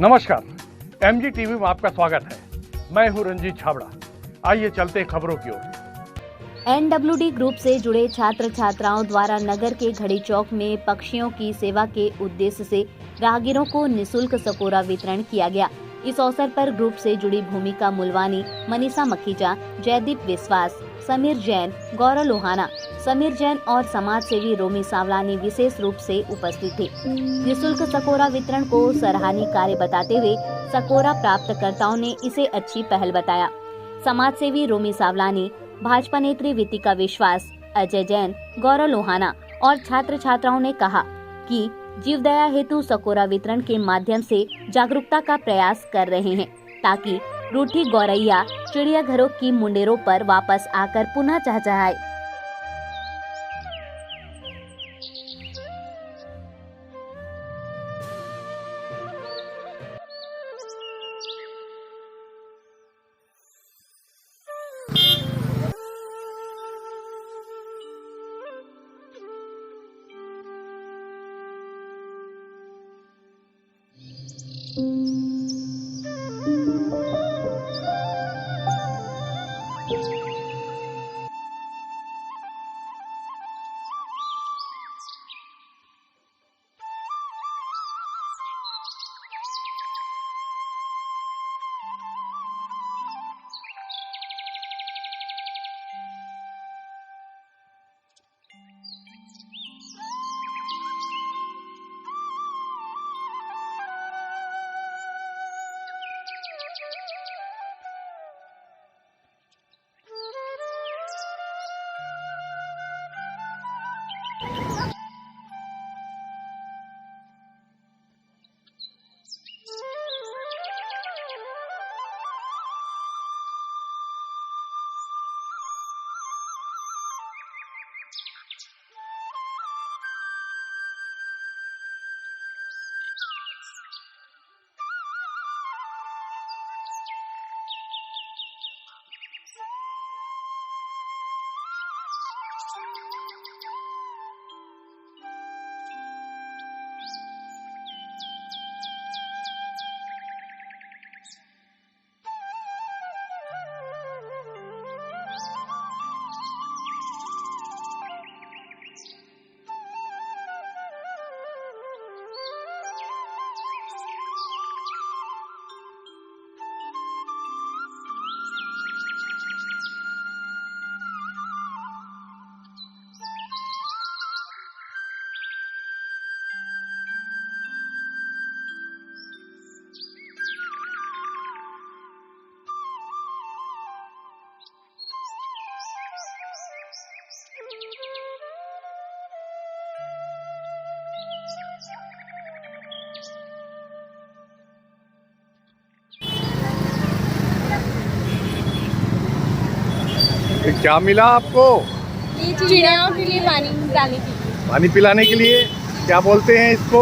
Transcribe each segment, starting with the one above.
नमस्कार, MG TV में आपका स्वागत है। मैं हूं रंजीत छाबड़ा। आइए चलते हैं खबरों की ओर। एनडब्ल्यूडी ग्रुप से जुड़े छात्र छात्राओं द्वारा नगर के घड़ी चौक में पक्षियों की सेवा के उद्देश्य से राहगीरों को निशुल्क सकोरा वितरण किया गया। इस अवसर पर ग्रुप से जुड़ी भूमिका मुलवानी, मनीषा मखीजा, जयदीप विश्वास, समीर जैन, गौरव लोहाना, समीर जैन और समाज सेवी रोमी सावलानी विशेष रूप से उपस्थित थे। निशुल्क सकोरा वितरण को सराहनीय कार्य बताते हुए सकोरा प्राप्तकर्ताओं ने इसे अच्छी पहल बताया। समाज सेवी रोमी सावलानी, भाजपा नेत्री वितिका विश्वास, अजय जैन, गौरव लोहाना और छात्र छात्राओं ने कहा कि जीवदया हेतु सकोरा वितरण के माध्यम से जागरूकता का प्रयास कर रहे हैं ताकि रूठी गौरैया चिड़ियाघरों की मुंडेरों पर वापस आकर पुनः चहचहाए। क्या मिला आपको? चिड़ियाओं के लिए पानी पिलाने के लिए। पानी पिलाने के लिए? क्या बोलते हैं इसको?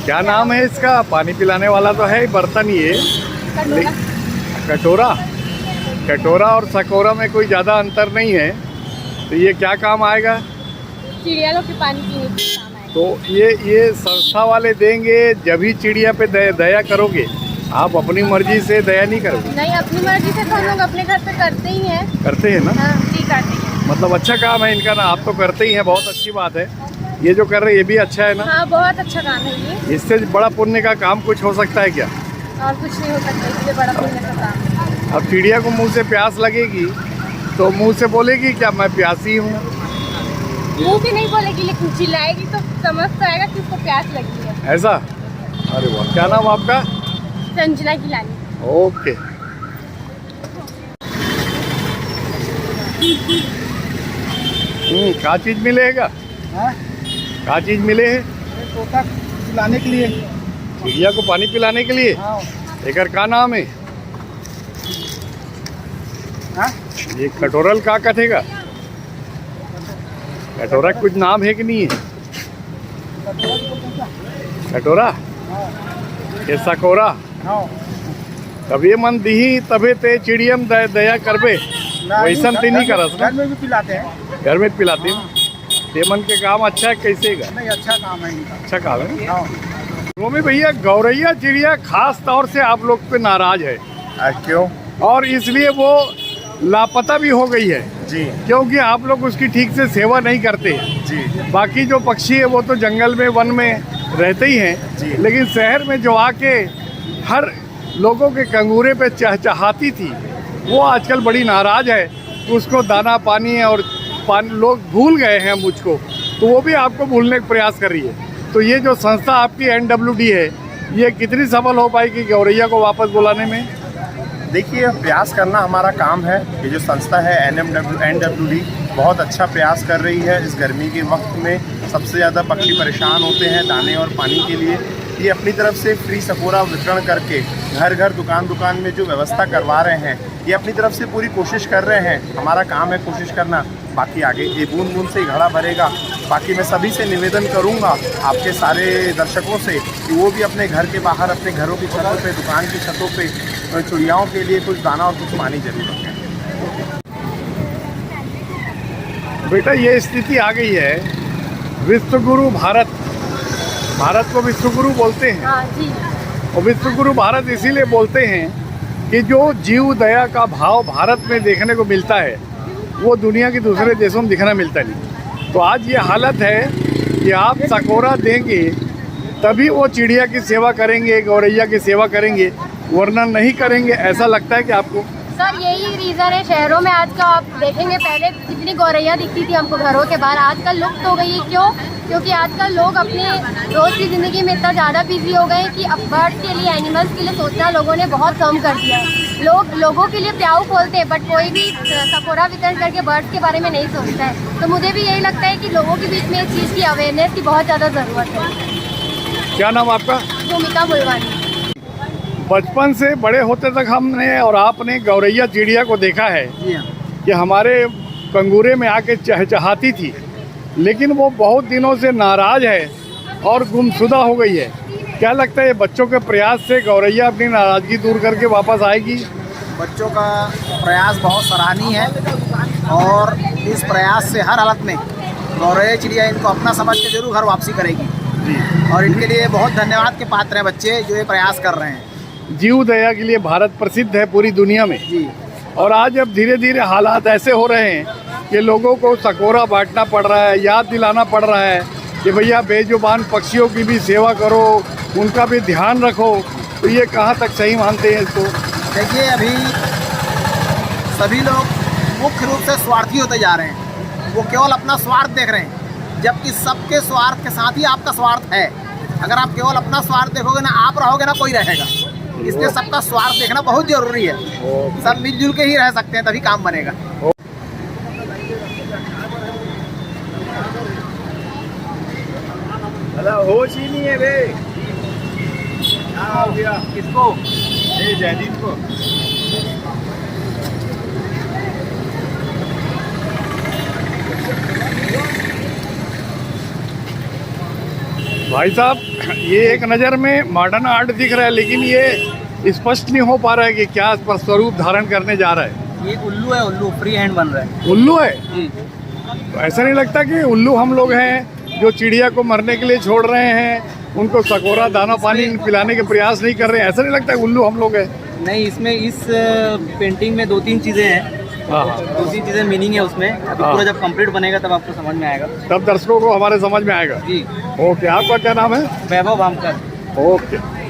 क्या नाम है इसका? पानी पिलाने वाला तो है बर्तन ये। कटोरा। कटोरा और सकोरा में कोई ज़्यादा अंतर नहीं है। तो ये क्या काम आएगा? चिड़िया लोग के पानी पीने के काम आएगा। तो ये संस्था वाले देंगे जब ही चिड़िया पे दया करोगे। आप अपनी मर्जी से दया नहीं करोगे? नहीं, अपनी मर्जी से तो हम लोग अपने घर पे करते ही हैं। करते हैं ना? हाँ, जी करते हैं। मतलब अच्छा काम है इनका ना। आप तो करते ही हैं, बहुत अच्छी बात है। ये जो कर रहे हैं ये भी अच्छा है ना? हाँ, बहुत अच्छा काम है ये। इससे बड़ा पुण्य का काम कुछ हो सकता है क्या? और कुछ नहीं हो सकता इससे बड़ा पुण्य का काम। अब चिड़िया को मुंह से प्यास लगेगी तो मुंह से बोलेगी क्या मैं प्यासी हूँ? मुंह भी नहीं बोलेगी, लेकिन चिल्लाएगी तो समझ तो आएगा कि उसको प्यास लगी है। ऐसा? अरे वाह, क्या नाम आपका? संजना गिलानी। ओके। क्या चीज मिलेगा? क्या चीज मिले है? तोता पिलाने के लिए। चिड़िया को पानी पिलाने के लिए? हाँ। एकर का नाम है? हाँ? ये कटोरल का कथेगा? कटोरा कुछ नाम है कि नहीं है? कटोरा के सकोरा तब ये मन दीही तबे ते चिड़ियम दया करबे वैसन ते नहीं करस ना। घर में भी पिलाते हैं। घर में पिलाते हैं। ते मन के काम अच्छा है कैसे का? नहीं, अच्छा काम है इनका। अच्छा काम है। हाँ। रोमी भैया, गौरैया चिड़िया खास तौर से आप लोग पे नाराज है। क्यों? और इसलिए वो लापता भी हो गई है जी क्योंकि आप लोग उसकी ठीक से सेवा नहीं करते। जी बाकी जो पक्षी है वो तो जंगल में, वन में रहते ही हैं, जी। लेकिन शहर में जो आके हर लोगों के कंगूरे पे चहचहाती थी, वो आजकल बड़ी नाराज है। उसको दाना पानी और लोग भूल गए हैं मुझको, तो वो भी आपको भूलने का प्रयास कर रही है। तो ये जो संस्था आपकी NWD है, ये कितनी सफल हो पाएगी गौरैया को वापस बुलाने में? देखिए, प्रयास करना हमारा काम है। ये जो संस्था है NWD बहुत अच्छा प्रयास कर रही है। इस गर्मी के वक्त में सबसे ज़्यादा पक्षी परेशान होते हैं दाने और पानी के लिए। ये अपनी तरफ से फ्री सकोरा वितरण करके घर घर दुकान दुकान में जो व्यवस्था करवा रहे हैं, ये अपनी तरफ से पूरी कोशिश कर रहे हैं। हमारा काम है कोशिश करना, बाकी आगे ये बूंद बूंद से ही घड़ा भरेगा। बाकी मैं सभी से निवेदन करूंगा, आपके सारे दर्शकों से, कि वो भी अपने घर के बाहर, अपने घरों की छतों पे, दुकान की छतों पे चिड़ियाओं के लिए कुछ दाना और कुछ पानी जरूर रखें। बेटा, ये स्थिति आ गई है, विश्वगुरु भारत को विश्वगुरु बोलते हैं। हाँ जी। और विश्वगुरु भारत इसीलिए बोलते हैं कि जो जीव दया का भाव भारत में देखने को मिलता है, वो दुनिया के दूसरे देशों में दिखना मिलता नहीं। तो आज ये हालत है कि आप सकोरा देंगे तभी वो चिड़िया की सेवा करेंगे, गौरैया की सेवा करेंगे, वरना नहीं करेंगे। ऐसा लगता है कि आपको? सर, यही रीज़न है। शहरों में आज का आप देखेंगे, पहले कितनी गौरैया दिखती थी हमको घरों के बाहर, आजकल लुप्त हो गई है। क्यों? क्योंकि आजकल लोग अपने रोज़ की ज़िंदगी में इतना ज़्यादा बिजी हो गए हैं कि अब बर्ड्स के लिए, एनिमल्स के लिए सोचना लोगों ने बहुत कम कर दिया है। लोगों के लिए प्याऊ खोलते हैं, बट कोई भी सकोरा वितरण करके बर्ड्स के बारे में नहीं सोचता है। तो मुझे भी यही लगता है कि लोगों के बीच में इस चीज़ की अवेयरनेस की बहुत ज़्यादा ज़रूरत है। क्या नाम आपका? भूमिका मुलवानी। बचपन से बड़े होते तक हमने और आपने गौरैया चिड़िया को देखा है कि हमारे कंगूरे में आके चहचहाती थी, लेकिन वो बहुत दिनों से नाराज है और गुमशुदा हो गई है। क्या लगता है, ये बच्चों के प्रयास से गौरैया अपनी नाराज़गी दूर करके वापस आएगी? बच्चों का प्रयास बहुत सराहनीय है और इस प्रयास से हर हालत में गौरैया चिड़िया इनको अपना समझ के जरूर घर वापसी करेगी और इनके लिए बहुत धन्यवाद के पात्र हैं बच्चे जो ये प्रयास कर रहे हैं। जीव दया के लिए भारत प्रसिद्ध है पूरी दुनिया में जी। और आज अब धीरे धीरे हालात ऐसे हो रहे हैं कि लोगों को सकोरा बांटना पड़ रहा है, याद दिलाना पड़ रहा है कि भैया बेजुबान पक्षियों की भी सेवा करो, उनका भी ध्यान रखो। तो ये कहाँ तक सही मानते हैं इसको? देखिए, अभी सभी लोग मुख्य रूप से स्वार्थी होते जा रहे हैं। वो केवल अपना स्वार्थ देख रहे हैं, जबकि सबके स्वार्थ के साथ ही आपका स्वार्थ है। अगर आप केवल अपना स्वार्थ देखोगे ना, आप रहोगे ना कोई रहेगा। इसलिए सबका स्वार्थ देखना बहुत जरूरी है। सब मिलजुल के ही रह सकते हैं, तभी काम बनेगा। होश ही नहीं है रे। क्या हो गया? किसको? ये जयदीप को। भाई साहब, ये एक नज़र में मॉडर्न आर्ट दिख रहा है, लेकिन ये स्पष्ट नहीं हो पा रहा है कि क्या इस पर स्वरूप धारण करने जा रहा है। ये उल्लू है, उल्लू फ्री हैंड बन रहा है। उल्लू है? जी। तो ऐसा नहीं लगता कि उल्लू हम लोग हैं जो चिड़िया को मरने के लिए छोड़ रहे हैं, उनको सकोरा दाना पानी पिलाने के प्रयास नहीं कर रहे हैं? ऐसा नहीं लगता उल्लू हम लोग हैं? नहीं, इसमें इस पेंटिंग में 2-3 चीज़ें हैं। हाँ, 2-3 चीज़ें मीनिंग है उसमें। अभी हाँ। पूरा जब कंप्लीट बनेगा तब आपको समझ में आएगा। तब दर्शकों को हमारे समझ में आएगा। जी। ओके, आपका क्या नाम है? वैभव भामकर। ओके।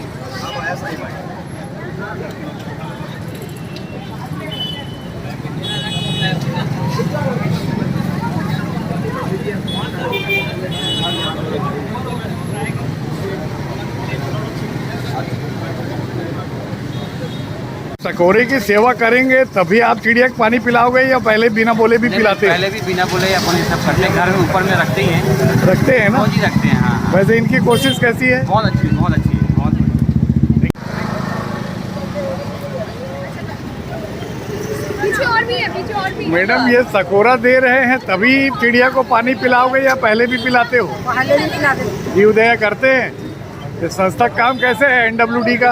सकोरे की सेवा करेंगे तभी आप चिड़िया को पानी पिलाओगे या पहले बिना बोले भी पिलाते हैं? पहले भी बिना बोले अपन ये सब करते हैं, घर में ऊपर में रखते ही हैं। रखते हैं ना? जी रखते हैं। हाँ, हाँ। वैसे इनकी कोशिश कैसी है? बहुत अच्छी है, बहुत अच्छी है, बहुत। पीछे और भी है, पीछे और भी है। मैडम, ये सकोरा दे रहे हैं तभी चिड़िया को पानी पिलाओगे या पहले भी पिलाते हो? पहले भी पिलाते थे। जीव दया करते हैं। ये संस्था का काम कैसे है NWD का?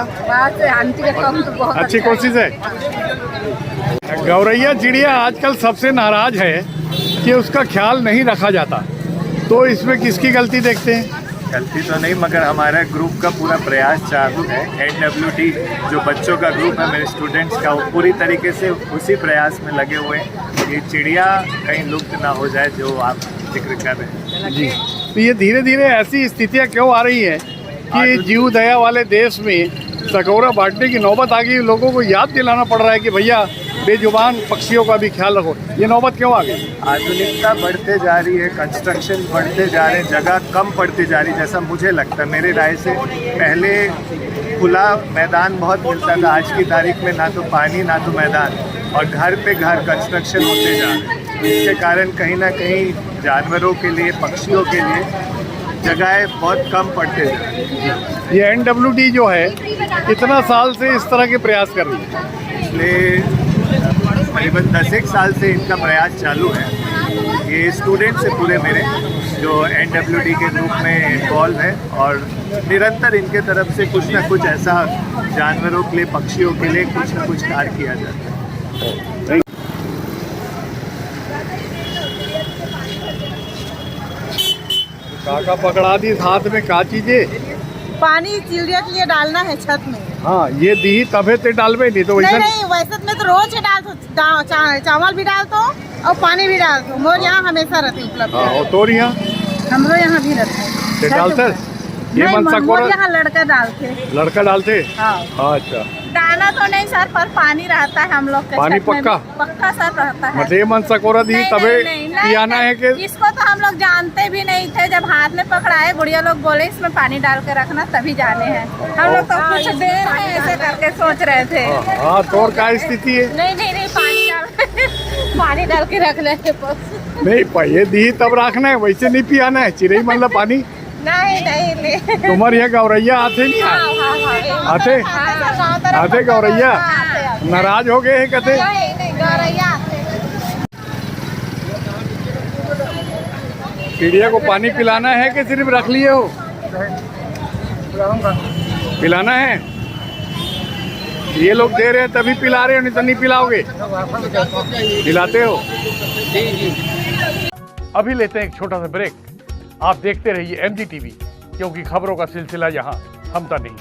आंटी का काम तो बहुत अच्छी अच्छा कोशिश है। गौरैया चिड़िया आजकल सबसे नाराज है कि उसका ख्याल नहीं रखा जाता, तो इसमें किसकी गलती देखते हैं? गलती तो नहीं, मगर हमारा ग्रुप का पूरा प्रयास चालू है। NWD जो बच्चों का ग्रुप है मेरे स्टूडेंट्स का, वो पूरी तरीके से उसी प्रयास में लगे हुए हैं। ये चिड़िया कहीं लुप्त ना हो जाए जो आप जिक्र कर रहे हैं। जी, तो ये धीरे धीरे ऐसी स्थितियाँ क्यों आ रही है कि जीव दया वाले देश में सकोरा बांटने की नौबत आ गई? लोगों को याद दिलाना पड़ रहा है कि भैया बेजुबान पक्षियों का भी ख्याल रखो। ये नौबत क्यों आ गई? आधुनिकता बढ़ते जा रही है, कंस्ट्रक्शन बढ़ते जा रहे हैं, जगह कम पड़ती जा रही है, जैसा मुझे लगता है। मेरे राय से पहले खुला मैदान बहुत मिलता था, आज की तारीख में ना तो पानी ना तो मैदान, और घर पे घर कंस्ट्रक्शन होते जा रहे हैं। इसके कारण कहीं ना कहीं जानवरों के लिए, पक्षियों के लिए जगहें बहुत कम पड़ते जा रही हैं। ये NWD जो है कितना साल से इस तरह के प्रयास कर रही है? पिछले करीबन 10 साल से इनका प्रयास चालू है। ये स्टूडेंट्स से पूरे मेरे जो NWD के ग्रुप में इन्वॉल्व है, और निरंतर इनके तरफ से कुछ ना कुछ ऐसा जानवरों के लिए, पक्षियों के लिए कुछ ना कुछ कार्य किया जाता है। काका पकड़ा दी हाथ में का चीजें? पानी चिड़िया के लिए डालना है छत में। हाँ, ये दी तबे ते डालबे नहीं तो वैसा नहीं वैसे में तो रोज डाल चावल भी डाल दो और पानी भी डाल दो। मोर यहाँ हमेशा रहती उपलब्ध। हाँ, और तोर यहाँ हमरो यहाँ भी रहते हैं। ते डालते? ये नहीं, मनसा मोर को यहाँ लड़का डालते। लड़का डालते? हाँ। अच्छा, दाना तो नहीं सर, पर पानी रहता है हम लोग के पानी छत में। पक्का? पक्का सर रहता है। मतलब ये मनसा कोरा दी तबे पियाना है कि? इसको तो हम लोग जानते भी नहीं थे, जब हाथ में पकड़ाए बुढ़िया लोग बोले इसमें पानी डाल के रखना, तभी जाने हैं। हम लोग तो कुछ देर में ऐसे करके सोच रहे थे। हाँ, तोर का स्थिति है? नहीं पानी डाल के रखना है बस। नहीं, ये दी तब रखना है, वैसे नहीं पियाना है। चिड़ई मतलब पानी नहीं तुम्हारे यहाँ गौरैया आते नहीं आते? आते गौरैया नाराज हो गए हैं कहते? चिड़िया को पानी पिलाना है कि सिर्फ रख लिए हो? पिलाना है? ये लोग दे रहे हैं तभी पिला रहे हो, नहीं तो नहीं पिलाओगे? पिलाते हो? अभी लेते हैं एक छोटा सा ब्रेक। आप देखते रहिए MG TV, क्योंकि खबरों का सिलसिला यहाँ थमता नहीं।